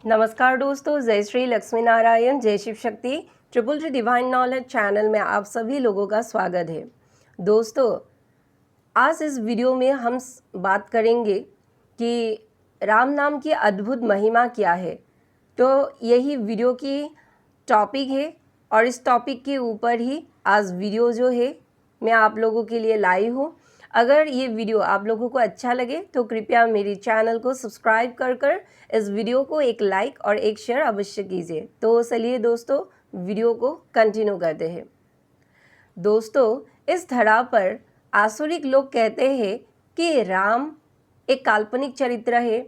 नमस्कार दोस्तों, जय श्री लक्ष्मी नारायण, जय Shiv Shakti. Triple T divine knowledge channel में आप सभी लोगों का स्वागत है। दोस्तों, आज इस वीडियो में हम बात करेंगे कि राम नाम की अद्भुत महिमा क्या है। तो यही वीडियो की टॉपिक है और इस टॉपिक के ऊपर ही आज वीडियो जो है मैं आप लोगों के लिए लाई हूँ। अगर ये वीडियो आप लोगों को अच्छा लगे तो कृपया मेरी चैनल को सब्सक्राइब कर इस वीडियो को एक लाइक और एक शेयर अवश्य कीजिए। तो चलिए दोस्तों, वीडियो को कंटिन्यू करते हैं। दोस्तों, इस धरा पर आसुरिक लोग कहते हैं कि राम एक काल्पनिक चरित्र है।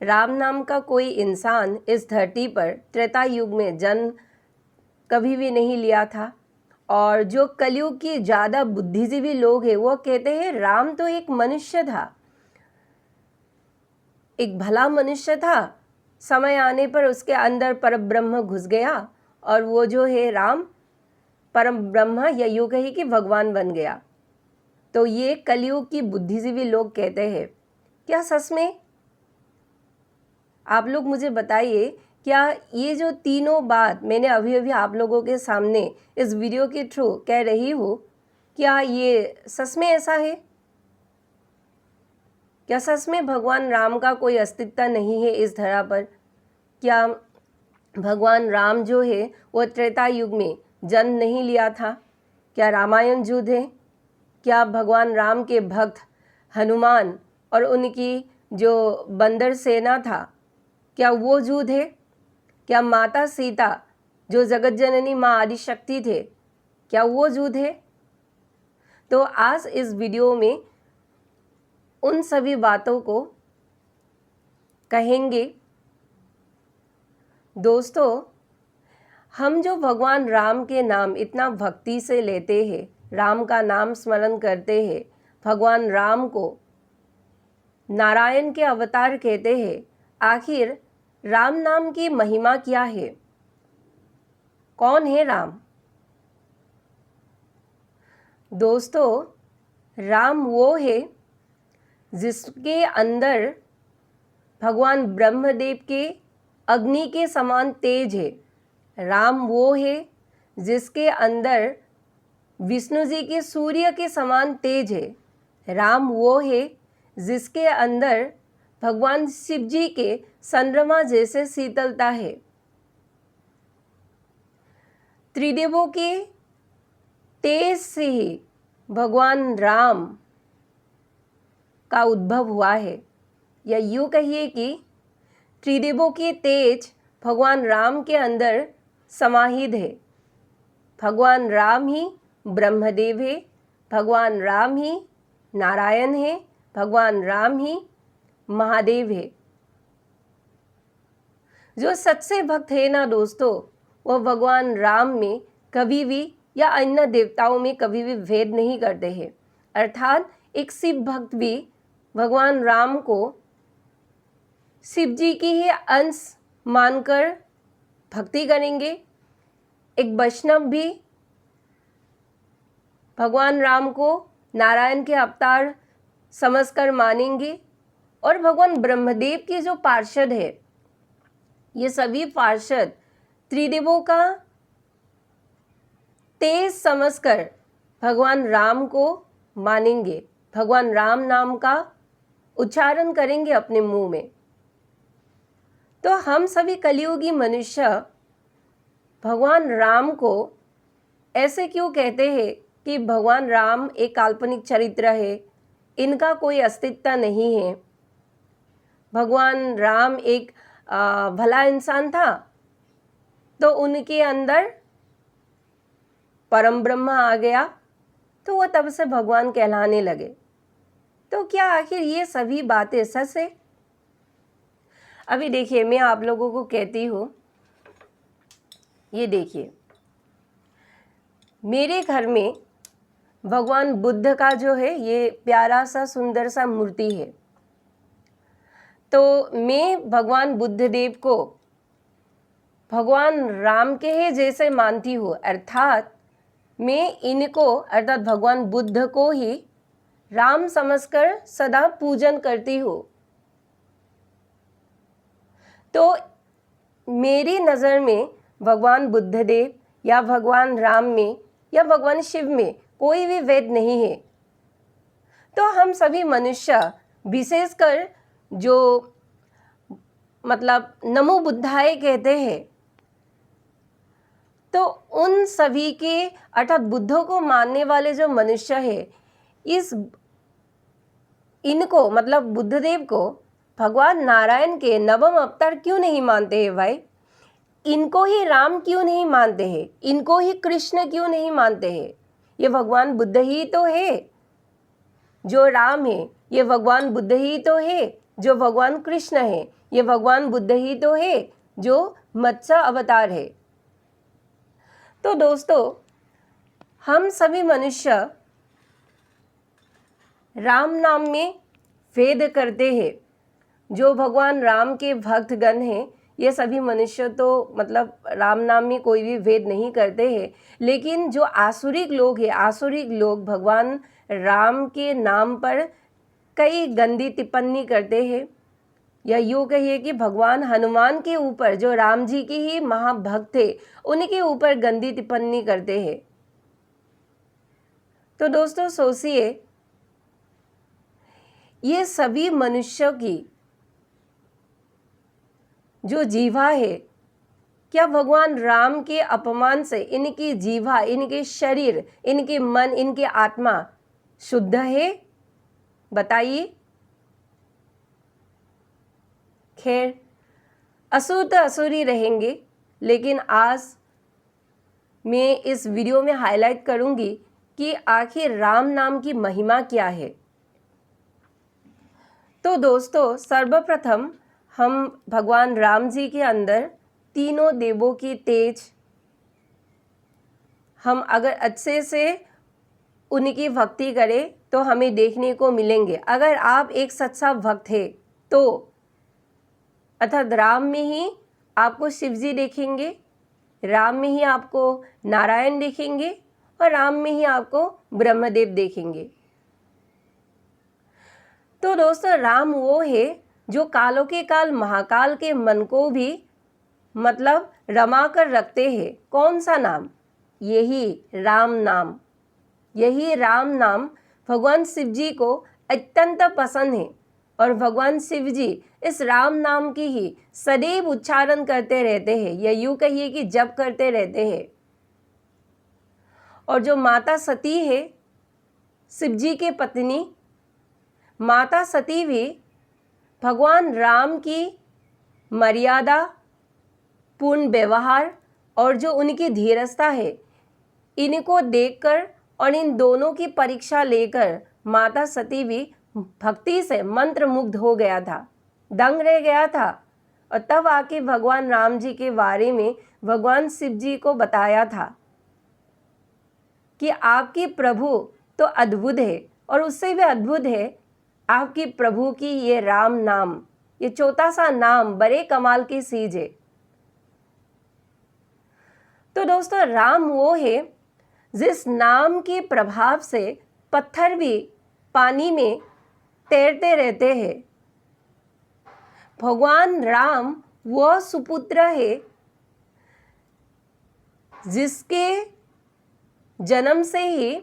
राम नाम का कोई इंसान इस धरती पर त्रेता युग में जन्म कभी भी नहीं लिया था। और जो कलयुग के ज़्यादा बुद्धिजीवी लोग हैं वो कहते हैं राम तो एक मनुष्य था, एक भला मनुष्य था। समय आने पर उसके अंदर परब्रह्म घुस गया और वो जो है राम परम ब्रह्म या यूँ कही कि भगवान बन गया। तो ये कलयुग की बुद्धिजीवी लोग कहते हैं। क्या सच में? आप लोग मुझे बताइए, क्या ये जो तीनों बात मैंने अभी अभी आप लोगों के सामने इस वीडियो के थ्रू कह रही हूँ, क्या ये सच में ऐसा है? क्या सच में भगवान राम का कोई अस्तित्व नहीं है इस धरा पर? क्या भगवान राम जो है वो त्रेता युग में जन्म नहीं लिया था? क्या रामायण युद्ध है? क्या भगवान राम के भक्त हनुमान और उनकी जो बंदर सेना था, क्या वो युद्ध है? क्या माता सीता जो जगत जननी माँ आदिशक्ति थे, क्या वो युद्ध है? तो आज इस वीडियो में उन सभी बातों को कहेंगे। दोस्तों, हम जो भगवान राम के नाम इतना भक्ति से लेते हैं, राम का नाम स्मरण करते हैं, भगवान राम को नारायण के अवतार कहते हैं, आखिर राम नाम की महिमा क्या है? कौन है राम? दोस्तों, राम वो है जिसके अंदर भगवान ब्रह्मदेव के अग्नि के समान तेज है। राम वो है जिसके अंदर विष्णु जी के सूर्य के समान तेज है। राम वो है जिसके अंदर भगवान शिव जी के चंद्रमा जैसे शीतलता है। त्रिदेवों के तेज से ही भगवान राम का उद्भव हुआ है, या यूँ कहिए कि त्रिदेवों के तेज भगवान राम के अंदर समाहित है। भगवान राम ही ब्रह्मदेव है, भगवान राम ही नारायण है, भगवान राम ही महादेव है। जो सच्चे भक्त है ना दोस्तों, वह भगवान राम में कभी भी या अन्य देवताओं में कभी भी भेद नहीं करते हैं। अर्थात एक शिव भक्त भी भगवान राम को शिव जी की ही अंश मानकर भक्ति करेंगे। एक वैष्णव भी भगवान राम को नारायण के अवतार समझकर मानेंगे। और भगवान ब्रह्मदेव के जो पार्षद है, ये सभी पार्षद त्रिदेवों का तेज समझकर भगवान राम को मानेंगे, भगवान राम नाम का उच्चारण करेंगे अपने मुंह में। तो हम सभी कलियुगी मनुष्य भगवान राम को ऐसे क्यों कहते हैं कि भगवान राम एक काल्पनिक चरित्र है, इनका कोई अस्तित्व नहीं है? भगवान राम एक भला इंसान था, तो उनके अंदर परम ब्रह्म आ गया, तो वह तब से भगवान कहलाने लगे। तो क्या आखिर ये सभी बातें सच है? अभी देखिए, मैं आप लोगों को कहती हूँ, ये देखिए, मेरे घर में भगवान बुद्ध का जो है ये प्यारा सा सुंदर सा मूर्ति है। तो मैं भगवान बुद्ध देव को भगवान राम के ही जैसे मानती हूँ। अर्थात मैं इनको, अर्थात भगवान बुद्ध को ही राम समझकर सदा पूजन करती हूँ। तो मेरी नज़र में भगवान बुद्धदेव या भगवान राम में या भगवान शिव में कोई भी भेद नहीं है। तो हम सभी मनुष्य, विशेषकर जो मतलब नमो बुद्धाय कहते हैं, तो उन सभी के अर्थात बुद्धों को मानने वाले जो मनुष्य है, इनको मतलब बुद्धदेव को भगवान नारायण के नवम अवतार क्यों नहीं मानते हैं भाई? इनको ही राम क्यों नहीं मानते हैं? इनको ही कृष्ण क्यों नहीं मानते हैं? ये भगवान बुद्ध ही तो है जो राम है, ये भगवान बुद्ध ही तो है जो भगवान कृष्ण है, ये भगवान बुद्ध ही तो है जो मत्स्य अवतार है। तो दोस्तों, हम सभी मनुष्य राम नाम में भेद करते हैं। जो भगवान राम के भक्तगण हैं, ये सभी मनुष्य तो मतलब राम नाम में कोई भी भेद नहीं करते हैं। लेकिन जो आसुरिक लोग हैं, आसुरिक लोग भगवान राम के नाम पर कई गंदी टिप्पणी करते हैं, या यूँ कहिए कि भगवान हनुमान के ऊपर, जो राम जी के ही महाभक्त थे, उनके ऊपर गंदी टिप्पणी करते हैं। तो दोस्तों सोचिए, ये सभी मनुष्यों की जो जीवा है, क्या भगवान राम के अपमान से इनकी जीवा, इनके शरीर, इनके मन, इनके आत्मा शुद्ध है? बताइए। खैर, असुर तो असुर ही रहेंगे, लेकिन आज मैं इस वीडियो में हाईलाइट करूंगी कि आखिर राम नाम की महिमा क्या है। तो दोस्तों, सर्वप्रथम हम भगवान राम जी के अंदर तीनों देवों की तेज, हम अगर अच्छे से उनकी भक्ति करें तो हमें देखने को मिलेंगे। अगर आप एक सच्चा भक्त है तो अर्थात राम में ही आपको शिव जी देखेंगे, राम में ही आपको नारायण देखेंगे और राम में ही आपको ब्रह्मदेव देखेंगे। तो दोस्तों, राम वो है जो कालों के काल महाकाल के मन को भी मतलब रमा कर रखते हैं। कौन सा नाम? यही राम नाम। यही राम नाम भगवान शिव जी को अत्यंत पसंद है और भगवान शिव जी इस राम नाम की ही सदैव उच्चारण करते रहते हैं, या यूँ कहिए कि जप करते रहते हैं। और जो माता सती है, शिव जी के पत्नी माता सती भी भगवान राम की मर्यादा, पूर्ण व्यवहार और जो उनकी धीरजता है, इनको देखकर और इन दोनों की परीक्षा लेकर माता सती भी भक्ति से मंत्रमुग्ध हो गया था, दंग रह गया था। और तब आके भगवान राम जी के बारे में भगवान शिव जी को बताया था कि आपकी प्रभु तो अद्भुत है, और उससे भी अद्भुत है आपकी प्रभु की ये राम नाम, ये छोटा सा नाम बड़े कमाल की चीज है। तो दोस्तों, राम वो है जिस नाम के प्रभाव से पत्थर भी पानी में तैरते रहते हैं। भगवान राम वह सुपुत्र है जिसके जन्म से ही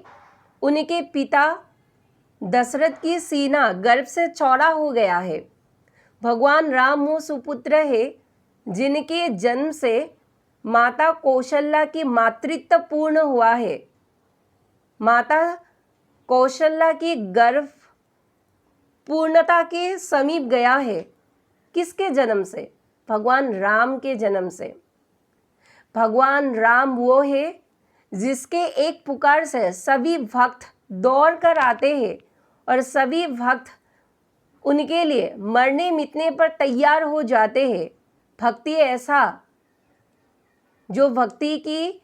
उनके पिता दशरथ की सीना गर्भ से चौड़ा हो गया है। भगवान राम वो सुपुत्र है जिनके जन्म से माता कौशल्या की मातृत्व पूर्ण हुआ है। माता कौशल्या की गर्भ पूर्णता के समीप गया है। किसके जन्म से? भगवान राम के जन्म से। भगवान राम वो है जिसके एक पुकार से सभी भक्त दौड़ कर आते हैं और सभी भक्त उनके लिए मरने मिटने पर तैयार हो जाते हैं। भक्ति ऐसा जो भक्ति की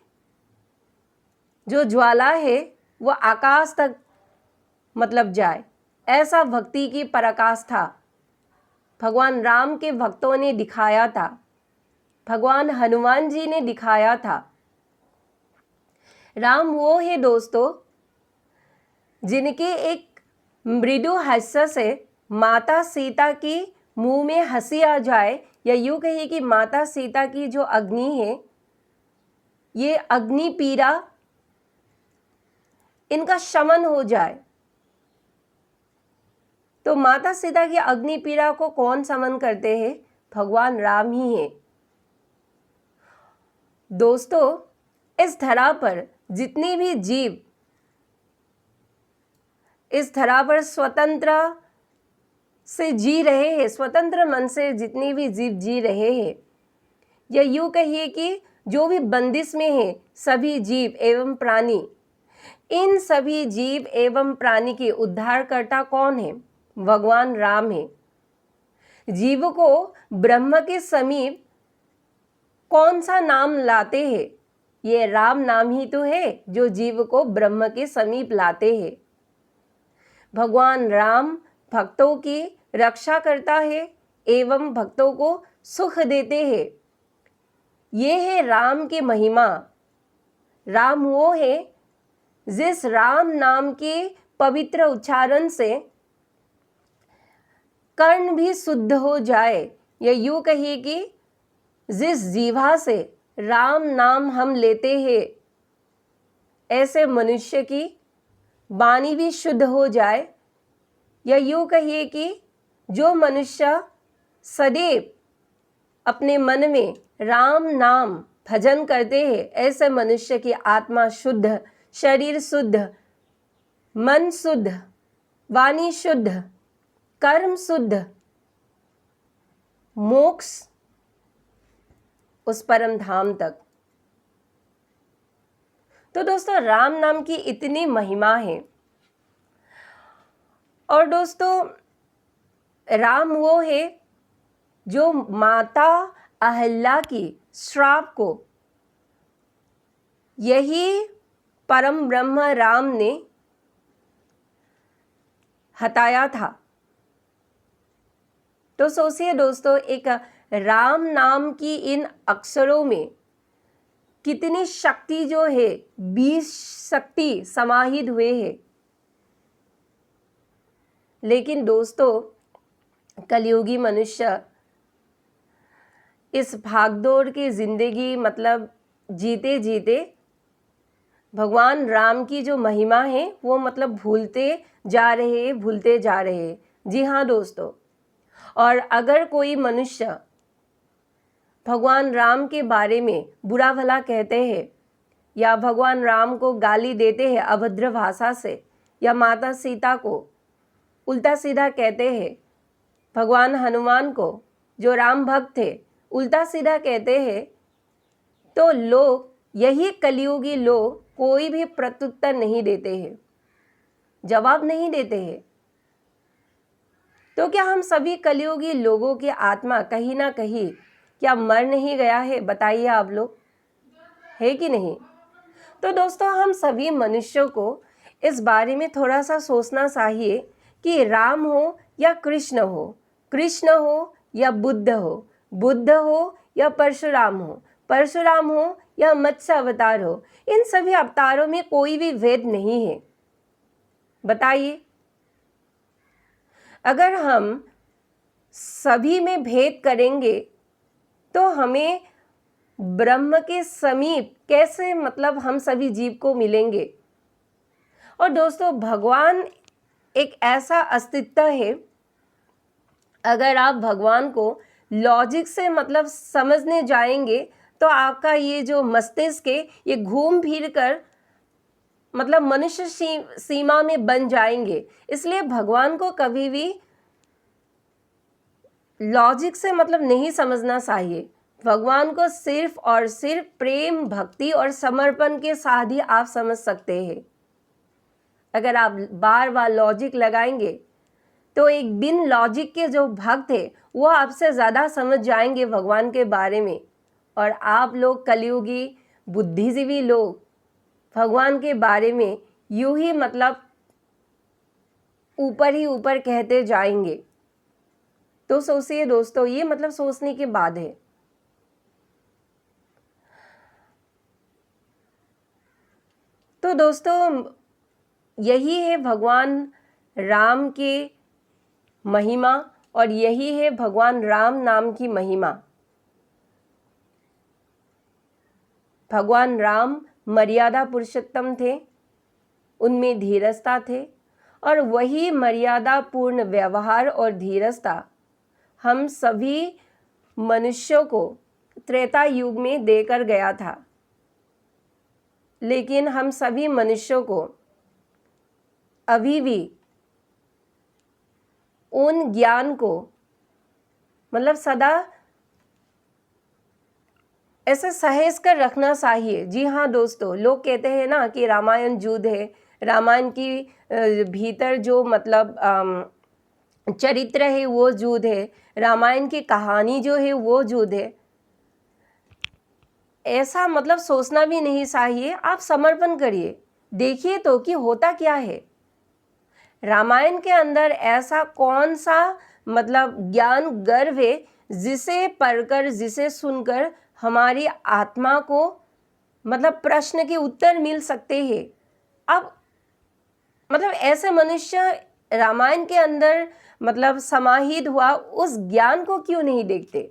जो ज्वाला है वो आकाश तक मतलब जाए, ऐसा भक्ति की पराकाष्ठा भगवान राम के भक्तों ने दिखाया था, भगवान हनुमान जी ने दिखाया था। राम वो है दोस्तों जिनके एक मृदु हास्य से माता सीता की मुंह में हंसी आ जाए, या यूँ कहिए कि माता सीता की जो अग्नि है, ये अग्नि पीड़ा इनका शमन हो जाए। तो माता सीता की अग्नि पीड़ा को कौन शमन करते हैं? भगवान राम ही है। दोस्तों, इस धरा पर जितने भी जीव इस धरा पर स्वतंत्र से जी रहे हैं, स्वतंत्र मन से जितने भी जीव जी रहे हैं, या यूँ कहिए कि जो भी बंदिश में है सभी जीव एवं प्राणी, इन सभी जीव एवं प्राणी के उद्धारकर्ता कौन है? भगवान राम है। जीव को ब्रह्म के समीप कौन सा नाम लाते हैं? ये राम नाम ही तो है जो जीव को ब्रह्म के समीप लाते हैं। भगवान राम भक्तों की रक्षा करता है एवं भक्तों को सुख देते हैं। ये है राम की महिमा। राम वो है जिस राम नाम के पवित्र उच्चारण से कर्ण भी शुद्ध हो जाए, या यूँ कहिए कि जिस जीवा से राम नाम हम लेते हैं, ऐसे मनुष्य की वाणी भी शुद्ध हो जाए, या यूँ कहिए कि जो मनुष्य सदैव अपने मन में राम नाम भजन करते हैं, ऐसे मनुष्य की आत्मा शुद्ध, शरीर शुद्ध, मन शुद्ध, वाणी शुद्ध, कर्म शुद्ध, मोक्ष उस परम धाम तक। तो दोस्तों, राम नाम की इतनी महिमा है। और दोस्तों, राम वो है जो माता अहल्या की श्राप को यही परम ब्रह्म राम ने हटाया था। तो सोचिए दोस्तों, एक राम नाम की इन अक्षरों में कितनी शक्ति जो है, 20 शक्ति समाहित हुए हैं। लेकिन दोस्तों, कलयुगी मनुष्य इस भागदौड़ की जिंदगी मतलब जीते जीते भगवान राम की जो महिमा है वो मतलब भूलते जा रहे हैं। जी हाँ दोस्तों, और अगर कोई मनुष्य भगवान राम के बारे में बुरा भला कहते हैं, या भगवान राम को गाली देते हैं अभद्र भाषा से, या माता सीता को उल्टा सीधा कहते हैं, भगवान हनुमान को जो राम भक्त थे उल्टा सीधा कहते हैं, तो लोग, यही कलयुगी लोग, कोई भी प्रत्युत्तर नहीं देते हैं, जवाब नहीं देते हैं। तो क्या हम सभी कलयुगी लोगों की आत्मा कहीं ना कहीं क्या मर नहीं गया है? बताइए आप लोग, है कि नहीं? तो दोस्तों, हम सभी मनुष्यों को इस बारे में थोड़ा सा सोचना चाहिए कि राम हो या कृष्ण हो या बुद्ध हो या परशुराम हो या मत्स्य अवतार हो, इन सभी अवतारों में कोई भी भेद नहीं है। बताइए, अगर हम सभी में भेद करेंगे तो हमें ब्रह्म के समीप कैसे मतलब हम सभी जीव को मिलेंगे? और दोस्तों, भगवान एक ऐसा अस्तित्व है, अगर आप भगवान को लॉजिक से मतलब समझने जाएंगे तो आपका ये जो मस्तिष्क है ये घूम फिर कर मतलब मनुष्य सीमा में बन जाएंगे। इसलिए भगवान को कभी भी लॉजिक से मतलब नहीं समझना चाहिए। भगवान को सिर्फ और सिर्फ प्रेम, भक्ति और समर्पण के साथ ही आप समझ सकते हैं। अगर आप बार बार लॉजिक लगाएंगे तो एक बिन लॉजिक के जो भक्त है वो आपसे ज़्यादा समझ जाएंगे भगवान के बारे में, और आप लोग कलयुगी बुद्धिजीवी लोग भगवान के बारे में यूं ही मतलब ऊपर ही ऊपर कहते जाएंगे। तो सोचिए दोस्तों, ये मतलब सोचने की बात है। तो दोस्तों, यही है भगवान राम के महिमा और यही है भगवान राम नाम की महिमा। भगवान राम मर्यादा पुरुषोत्तम थे, उनमें धीरजता थे, और वही मर्यादा पूर्ण व्यवहार और धीरजता हम सभी मनुष्यों को त्रेता युग में देकर गया था। लेकिन हम सभी मनुष्यों को अभी भी उन ज्ञान को मतलब सदा ऐसे सहेज कर रखना चाहिए। जी हाँ दोस्तों, लोग कहते हैं ना कि रामायण युद्ध है, रामायण की भीतर जो मतलब चरित्र है वो युद्ध है, रामायण की कहानी जो है वो युद्ध है। ऐसा मतलब सोचना भी नहीं चाहिए। आप समर्पण करिए, देखिए तो कि होता क्या है। रामायण के अंदर ऐसा कौन सा मतलब ज्ञान गर्भ है जिसे पढ़कर, जिसे सुनकर हमारी आत्मा को मतलब प्रश्न के उत्तर मिल सकते हैं। अब मतलब ऐसे मनुष्य रामायण के अंदर मतलब समाहित हुआ उस ज्ञान को क्यों नहीं देखते?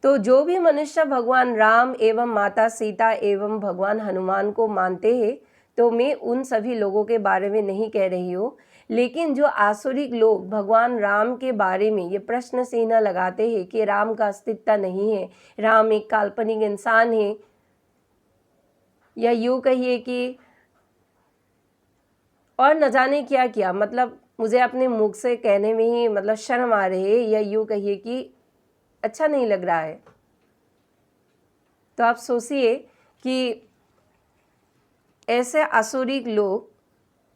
तो जो भी मनुष्य भगवान राम एवं माता सीता एवं भगवान हनुमान को मानते हैं, तो मैं उन सभी लोगों के बारे में नहीं कह रही हूँ, लेकिन जो आसुरिक लोग भगवान राम के बारे में ये प्रश्न चिन्ह लगाते हैं कि राम का अस्तित्व नहीं है, राम एक काल्पनिक इंसान है, या यूँ कहिए कि और न जाने क्या क्या, मतलब मुझे अपने मुख से कहने में ही मतलब शर्म आ रही है, या यूँ कहिए कि अच्छा नहीं लग रहा है। तो आप सोचिए कि ऐसे आसुरिक लोग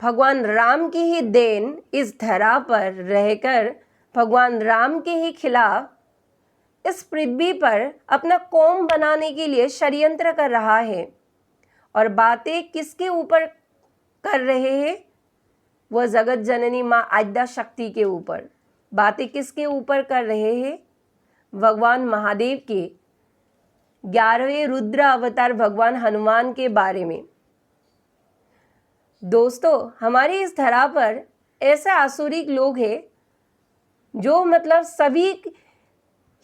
भगवान राम की ही देन इस धरा पर रहकर भगवान राम के ही खिलाफ इस पृथ्वी पर अपना कौम बनाने के लिए षड्यंत्र कर रहा है। और बातें किसके ऊपर कर रहे हैं? वह जगत जननी माँ आद्या शक्ति के ऊपर। बातें किसके ऊपर कर रहे हैं? भगवान महादेव के 11वें रुद्र अवतार भगवान हनुमान के बारे में। दोस्तों, हमारे इस धरा पर ऐसे आसुरिक लोग हैं जो मतलब सभी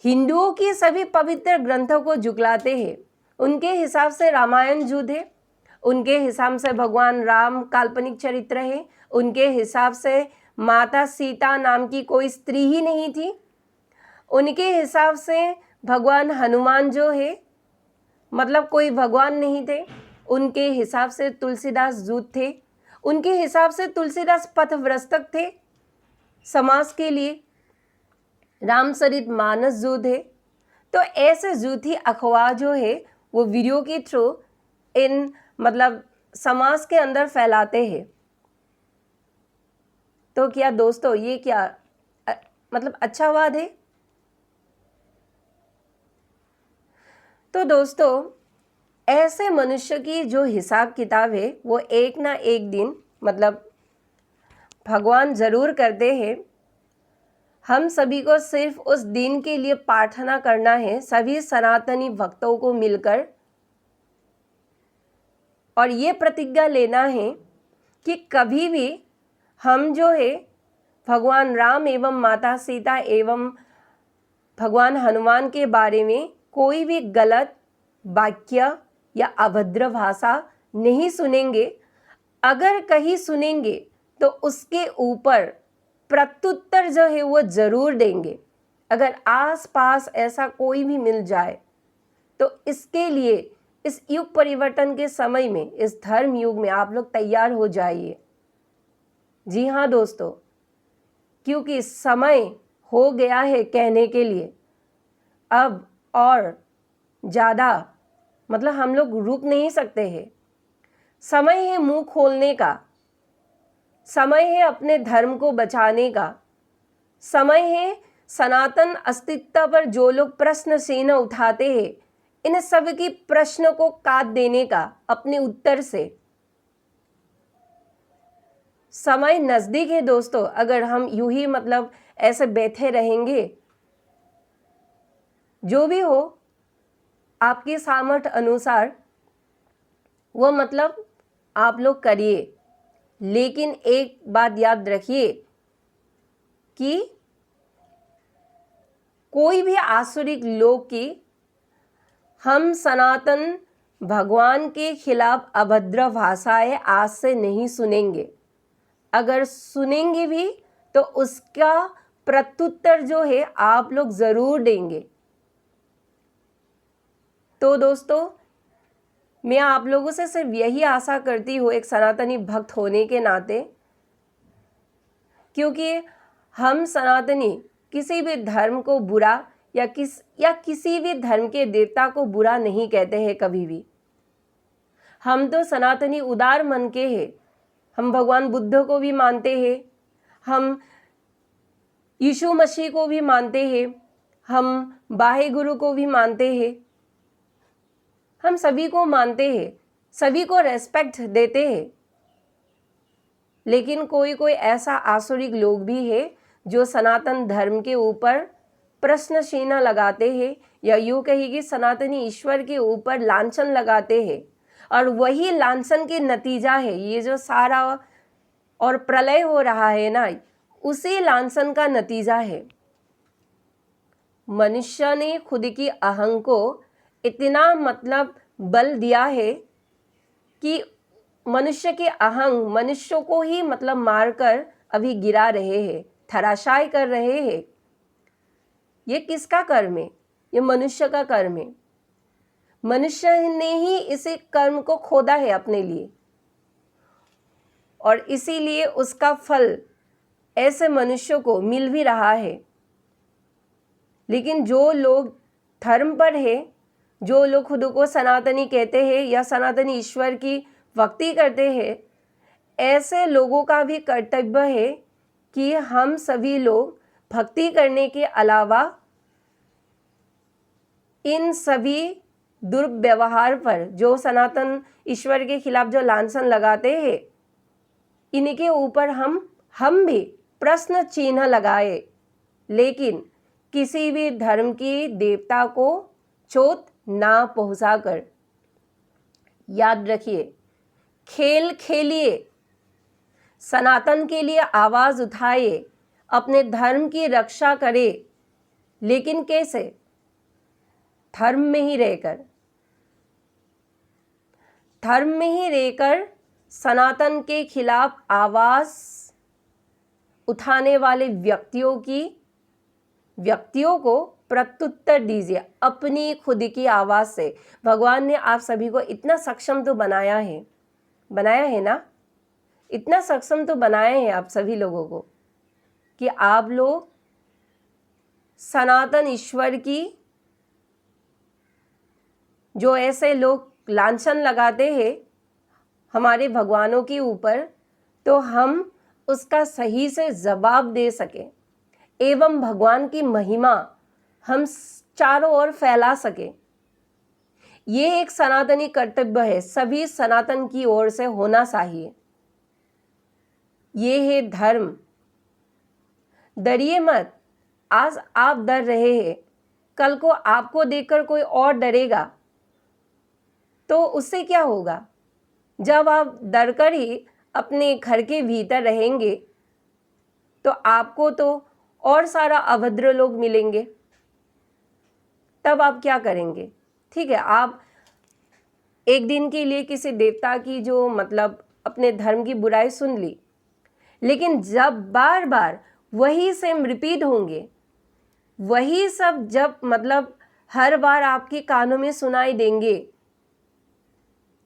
हिंदुओं की सभी पवित्र ग्रंथों को झुकलाते हैं। उनके हिसाब से रामायण युद्ध है, उनके हिसाब से भगवान राम काल्पनिक चरित्र है, उनके हिसाब से माता सीता नाम की कोई स्त्री ही नहीं थी, उनके हिसाब से भगवान हनुमान जो है मतलब कोई भगवान नहीं थे, उनके हिसाब से तुलसीदास दूत थे, उनके हिसाब से तुलसीदास पथभ्रष्टक थे समाज के लिए, रामचरित मानस युद्ध है। तो ऐसे झूठी अखबार जो है वो वीडियो के थ्रू इन मतलब समाज के अंदर फैलाते हैं। तो क्या दोस्तों ये क्या मतलब अच्छा बात है? तो दोस्तों, ऐसे मनुष्य की जो हिसाब किताब है वो एक ना एक दिन मतलब भगवान जरूर करते हैं। हम सभी को सिर्फ उस दिन के लिए प्रार्थना करना है, सभी सनातनी भक्तों को मिलकर, और ये प्रतिज्ञा लेना है कि कभी भी हम जो है भगवान राम एवं माता सीता एवं भगवान हनुमान के बारे में कोई भी गलत वाक्य या अभद्र भाषा नहीं सुनेंगे। अगर कहीं सुनेंगे तो उसके ऊपर प्रत्युत्तर जो है वो जरूर देंगे। अगर आसपास ऐसा कोई भी मिल जाए तो इसके लिए इस युग परिवर्तन के समय में, इस धर्म युग में आप लोग तैयार हो जाइए। जी हाँ दोस्तों, क्योंकि समय हो गया है कहने के लिए। अब और ज़्यादा मतलब हम लोग रुक नहीं सकते हैं। समय है मुंह खोलने का, समय है अपने धर्म को बचाने का, समय है सनातन अस्तित्व पर जो लोग प्रश्न चिन्ह उठाते हैं इन सब की प्रश्न को काट देने का अपने उत्तर से। समय नजदीक है दोस्तों। अगर हम यूं ही मतलब ऐसे बैठे रहेंगे, जो भी हो आपकी सामर्थ्य अनुसार वो मतलब आप लोग करिए। लेकिन एक बात याद रखिए कि कोई भी आसुरिक लोग की हम सनातन भगवान के खिलाफ अभद्र भाषाएं आज से नहीं सुनेंगे। अगर सुनेंगे भी तो उसका प्रत्युत्तर जो है आप लोग ज़रूर देंगे। तो दोस्तों, मैं आप लोगों से सिर्फ यही आशा करती हूँ एक सनातनी भक्त होने के नाते, क्योंकि हम सनातनी किसी भी धर्म को बुरा या किसी भी धर्म के देवता को बुरा नहीं कहते हैं कभी भी। हम तो सनातनी उदार मन के हैं। हम भगवान बुद्ध को भी मानते हैं, हम यीशु मसीह को भी मानते हैं, हम बाहे गुरु को भी मानते हैं, हम सभी को मानते हैं, सभी को रेस्पेक्ट देते हैं। लेकिन कोई कोई ऐसा आसुरिक लोग भी है जो सनातन धर्म के ऊपर प्रश्न चिन्ह लगाते हैं, या यूँ कहिए कि सनातनी ईश्वर के ऊपर लांछन लगाते हैं। और वही लांछन के नतीजा है ये जो सारा और प्रलय हो रहा है ना, उसी लांछन का नतीजा है। मनुष्य ने खुद की अहंग को इतना मतलब बल दिया है कि मनुष्य के अहंग मनुष्यों को ही मतलब मारकर अभी गिरा रहे हैं, धराशायी कर रहे हैं। ये किसका कर्म है? ये मनुष्य का कर्म है। मनुष्य ने ही इसी कर्म को खोदा है अपने लिए, और इसीलिए उसका फल ऐसे मनुष्यों को मिल भी रहा है। लेकिन जो लोग धर्म पर है, जो लोग खुद को सनातनी कहते हैं या सनातनी ईश्वर की भक्ति करते हैं, ऐसे लोगों का भी कर्तव्य है कि हम सभी लोग भक्ति करने के अलावा इन सभी दुर्व्यवहार पर, जो सनातन ईश्वर के खिलाफ जो लांछन लगाते हैं, इनके ऊपर हम भी प्रश्न चिन्ह लगाए, लेकिन किसी भी धर्म की देवता को चोट ना पहुंचाकर। याद रखिए, खेल खेलिए, सनातन के लिए आवाज उठाइए, अपने धर्म की रक्षा करें, लेकिन कैसे? धर्म में ही रहकर, धर्म में ही रहकर सनातन के खिलाफ आवाज उठाने वाले व्यक्तियों को प्रत्युत्तर दीजिए अपनी खुद की आवाज से। भगवान ने आप सभी को इतना सक्षम तो बनाया है ना, इतना सक्षम तो बनाया है आप सभी लोगों को कि आप लोग सनातन ईश्वर की जो ऐसे लोग लांछन लगाते हैं हमारे भगवानों के ऊपर, तो हम उसका सही से जवाब दे सकें एवं भगवान की महिमा हम चारों ओर फैला सकें। ये एक सनातनी कर्तव्य है, सभी सनातन की ओर से होना चाहिए। ये है धर्म। डरिए मत। आज आप डर रहे हैं, कल को आपको देखकर कोई और डरेगा, तो उससे क्या होगा? जब आप डरकर ही अपने घर के भीतर रहेंगे तो आपको तो और सारा अभद्र लोग मिलेंगे, तब आप क्या करेंगे? ठीक है, आप एक दिन के लिए किसी देवता की जो मतलब अपने धर्म की बुराई सुन ली, लेकिन जब बार बार वही सेम रिपीट होंगे, वही सब जब मतलब हर बार आपके कानों में सुनाई देंगे,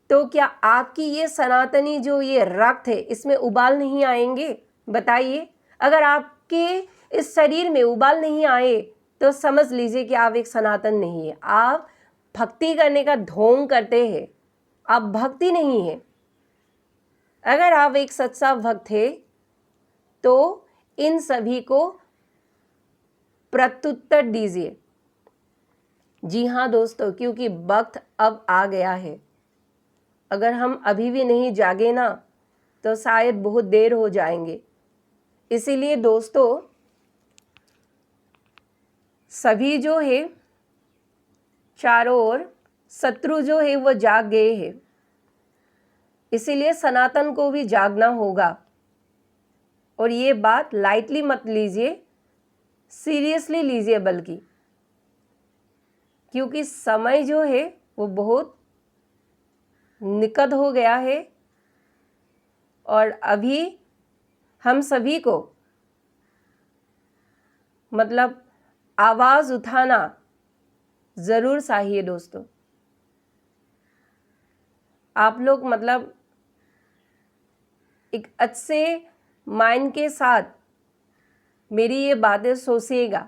तो क्या आपकी ये सनातनी जो ये रक्त है इसमें उबाल नहीं आएंगे? बताइए। अगर आपके इस शरीर में उबाल नहीं आए तो समझ लीजिए कि आप एक सनातन नहीं है, आप भक्ति करने का ढोंग करते हैं, आप भक्ति नहीं है। अगर आप एक सच्चा भक्त है तो इन सभी को प्रत्युत्तर दीजिए। जी हाँ दोस्तों, क्योंकि वक्त अब आ गया है। अगर हम अभी भी नहीं जागे ना तो शायद बहुत देर हो जाएंगे। इसीलिए दोस्तों, सभी जो है चारों ओर शत्रु जो है वो जाग गए हैं। इसीलिए सनातन को भी जागना होगा। और ये बात लाइटली मत लीजिए, सीरियसली लीजिए बल्कि, क्योंकि समय जो है वो बहुत निकट हो गया है और अभी हम सभी को मतलब आवाज़ उठाना ज़रूर चाहिए दोस्तों। आप लोग मतलब एक अच्छे माइंड के साथ मेरी ये बातें सोचिएगा,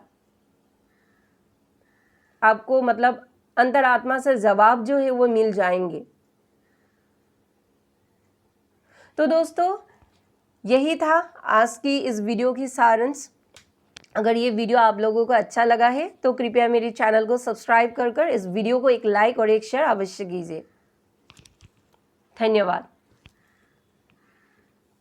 आपको मतलब अंतरात्मा से जवाब जो है वो मिल जाएंगे। तो दोस्तों यही था आज की इस वीडियो की सारांश। अगर ये वीडियो आप लोगों को अच्छा लगा है तो कृपया मेरे चैनल को सब्सक्राइब कर इस वीडियो को एक लाइक और एक शेयर अवश्य कीजिए। धन्यवाद।